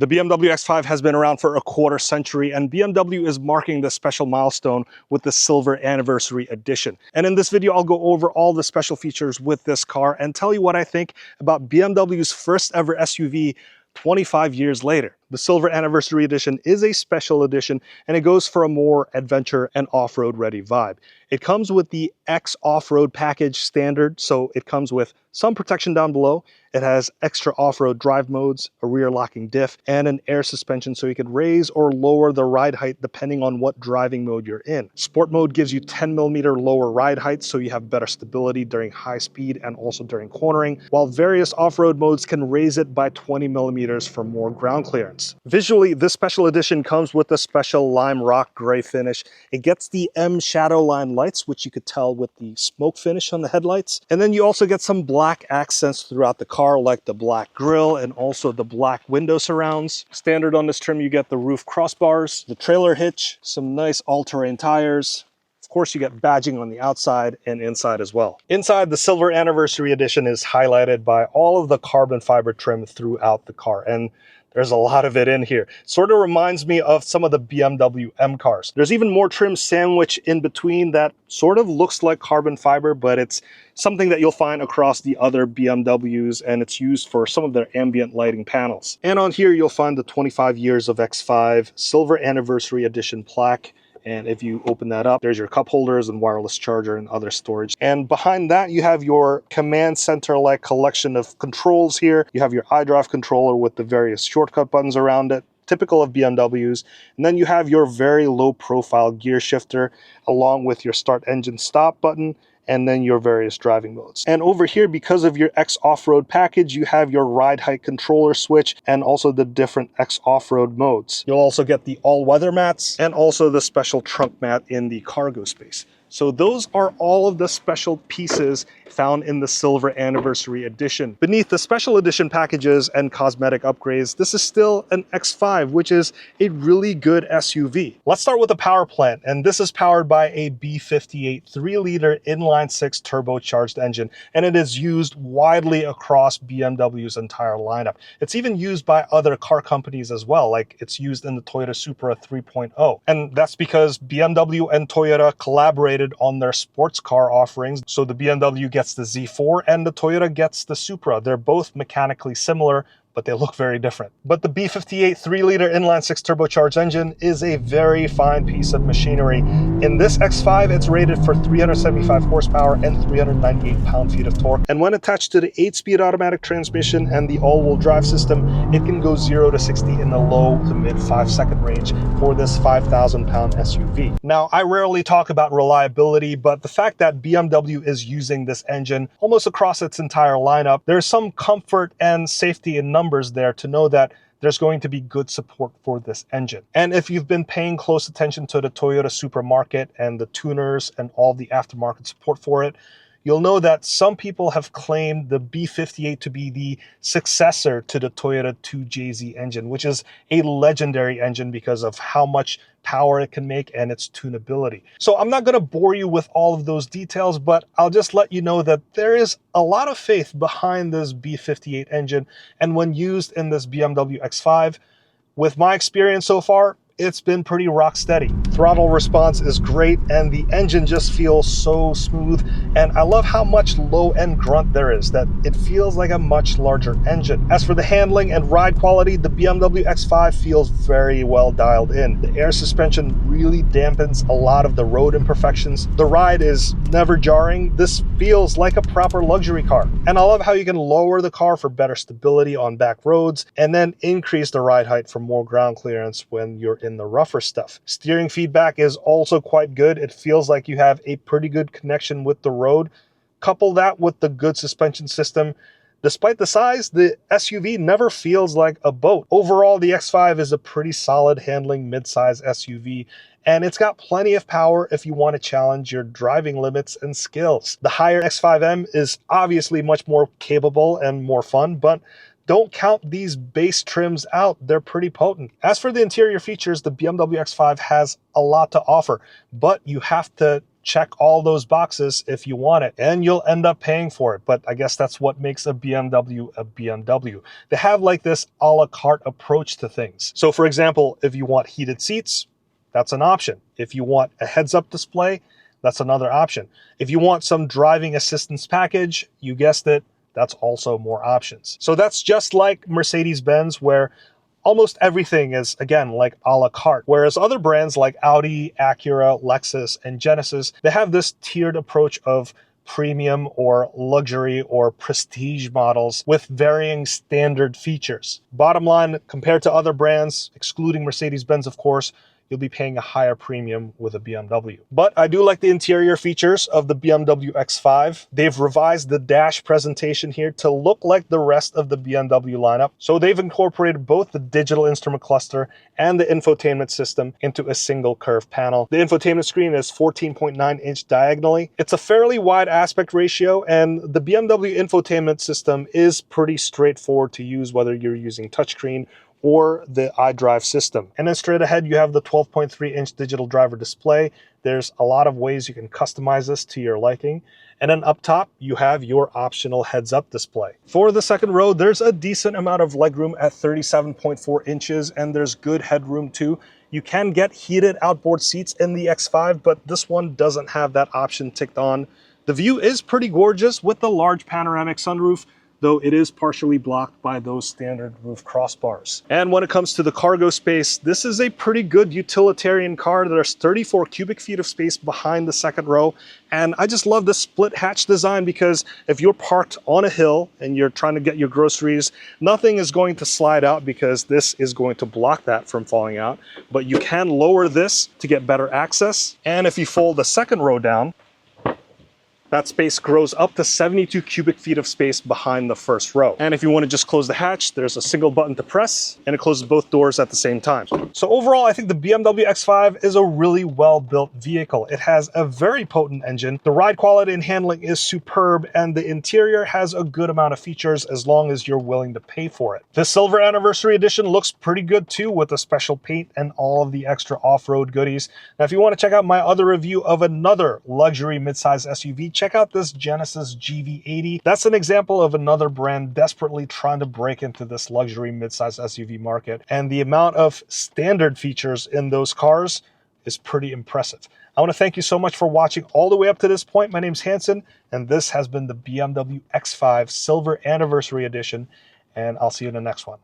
The BMW X5 has been around for a quarter century, and BMW is marking this special milestone with the Silver Anniversary Edition. And in this video, I'll go over all the special features with this car and tell you what I think about BMW's first ever SUV 25 years later. The Silver Anniversary Edition is a special edition, and it goes for a more adventure and off-road ready vibe. It comes with the X off-road package standard, so it comes with some protection down below. It has extra off-road drive modes, a rear locking diff, and an air suspension so you can raise or lower the ride height depending on what driving mode you're in. Sport mode gives you 10mm lower ride height so you have better stability during high speed and also during cornering, while various off-road modes can raise it by 20mm for more ground clearance. Visually, this special edition comes with a special lime rock gray finish. It gets the M shadow line lights, which you could tell with the smoke finish on the headlights. And then you also get some black accents throughout the car, like the black grille and also the black window surrounds. Standard on this trim, you get the roof crossbars, the trailer hitch, some nice all-terrain tires. Of course, you get badging on the outside and inside as well. Inside, the Silver Anniversary Edition is highlighted by all of the carbon fiber trim throughout the car, and there's a lot of it in here. Sort of reminds me of some of the BMW M cars. There's even more trim sandwiched in between that sort of looks like carbon fiber, but it's something that you'll find across the other BMWs, and it's used for some of their ambient lighting panels. And on here, you'll find the 25 years of X5 Silver Anniversary Edition plaque. And if you open that up, there's your cup holders and wireless charger and other storage. And behind that, you have your command center-like collection of controls here. You have your iDrive controller with the various shortcut buttons around it, typical of BMWs. And then you have your very low-profile gear shifter, along with your start engine stop button, and then your various driving modes. And over here, because of your X off-road package, you have your ride height controller switch and also the different X off-road modes. You'll also get the all-weather mats and also the special trunk mat in the cargo space. So those are all of the special pieces found in the Silver Anniversary Edition. Beneath the special edition packages and cosmetic upgrades, this is still an X5, which is a really good SUV. Let's start with the power plant, and this is powered by a B58 3-liter inline-6 turbocharged engine, and it is used widely across BMW's entire lineup. It's even used by other car companies as well, like it's used in the Toyota Supra 3.0. And that's because BMW and Toyota collaborated on their sports car offerings. So the BMW gets the Z4 and the Toyota gets the Supra. They're both mechanically similar, but they look very different. But the B58 3-liter inline-6 turbocharged engine is a very fine piece of machinery. In this X5, it's rated for 375 horsepower and 398 pound-feet of torque. And when attached to the 8-speed automatic transmission and the all-wheel drive system, it can go 0 to 60 in the low to mid 5-second range for this 5,000-pound SUV. Now, I rarely talk about reliability, but the fact that BMW is using this engine almost across its entire lineup, there's some comfort and safety in numbers there to know that there's going to be good support for this engine. And if you've been paying close attention to the Toyota Supra market and the tuners and all the aftermarket support for it, you'll know that some people have claimed the B58 to be the successor to the Toyota 2JZ engine, which is a legendary engine because of how much power it can make and its tunability. So I'm not going to bore you with all of those details, but I'll just let you know that there is a lot of faith behind this B58 engine, and when used in this BMW X5, with my experience so far, it's been pretty rock steady. Throttle response is great, and the engine just feels so smooth, and I love how much low-end grunt there is, that it feels like a much larger engine. As for the handling and ride quality, the BMW X5 feels very well dialed in. The air suspension really dampens a lot of the road imperfections. The ride is never jarring. This feels like a proper luxury car. And I love how you can lower the car for better stability on back roads, and then increase the ride height for more ground clearance when you're in the rougher stuff. Steering feedback is also quite good. It feels like you have a pretty good connection with the road. Couple that with the good suspension system. Despite the size, the SUV never feels like a boat. Overall, the X5 is a pretty solid handling mid-size SUV, and it's got plenty of power if you want to challenge your driving limits and skills. The higher X5M is obviously much more capable and more fun, but don't count these base trims out. They're pretty potent. As for the interior features, the BMW X5 has a lot to offer, but you have to check all those boxes if you want it, and you'll end up paying for it. But I guess that's what makes a BMW a BMW. They have like this a la carte approach to things. So for example, if you want heated seats, that's an option. If you want a heads-up display, that's another option. If you want some driving assistance package, you guessed it, that's also more options. So that's just like Mercedes-Benz, where almost everything is, again, like a la carte. Whereas other brands like Audi, Acura, Lexus, and Genesis, they have this tiered approach of premium or luxury or prestige models with varying standard features. Bottom line, compared to other brands, excluding Mercedes-Benz, of course, you'll be paying a higher premium with a BMW. But I do like the interior features of the BMW X5. They've revised the dash presentation here to look like the rest of the BMW lineup. So they've incorporated both the digital instrument cluster and the infotainment system into a single curved panel. The infotainment screen is 14.9-inch diagonally. It's a fairly wide aspect ratio, and the BMW infotainment system is pretty straightforward to use, whether you're using touchscreen or the iDrive system. And then straight ahead, you have the 12.3-inch digital driver display. There's a lot of ways you can customize this to your liking. And then up top, you have your optional heads-up display. For the second row, there's a decent amount of legroom at 37.4 inches, and there's good headroom too. You can get heated outboard seats in the X5, but this one doesn't have that option ticked on. The view is pretty gorgeous with the large panoramic sunroof, though it is partially blocked by those standard roof crossbars. And when it comes to the cargo space, this is a pretty good utilitarian car. There's 34 cubic feet of space behind the second row. And I just love the split hatch design, because if you're parked on a hill and you're trying to get your groceries, nothing is going to slide out because this is going to block that from falling out. But you can lower this to get better access. And if you fold the second row down, that space grows up to 72 cubic feet of space behind the first row. And if you want to just close the hatch, there's a single button to press, and it closes both doors at the same time. So overall, I think the BMW X5 is a really well-built vehicle. It has a very potent engine. The ride quality and handling is superb, and the interior has a good amount of features as long as you're willing to pay for it. The Silver Anniversary Edition looks pretty good too, with the special paint and all of the extra off-road goodies. Now, if you want to check out my other review of another luxury midsize SUV, check out this Genesis GV80. That's an example of another brand desperately trying to break into this luxury midsize SUV market. And the amount of standard features in those cars is pretty impressive. I want to thank you so much for watching all the way up to this point. My name's Hanson, and this has been the BMW X5 Silver Anniversary Edition, and I'll see you in the next one.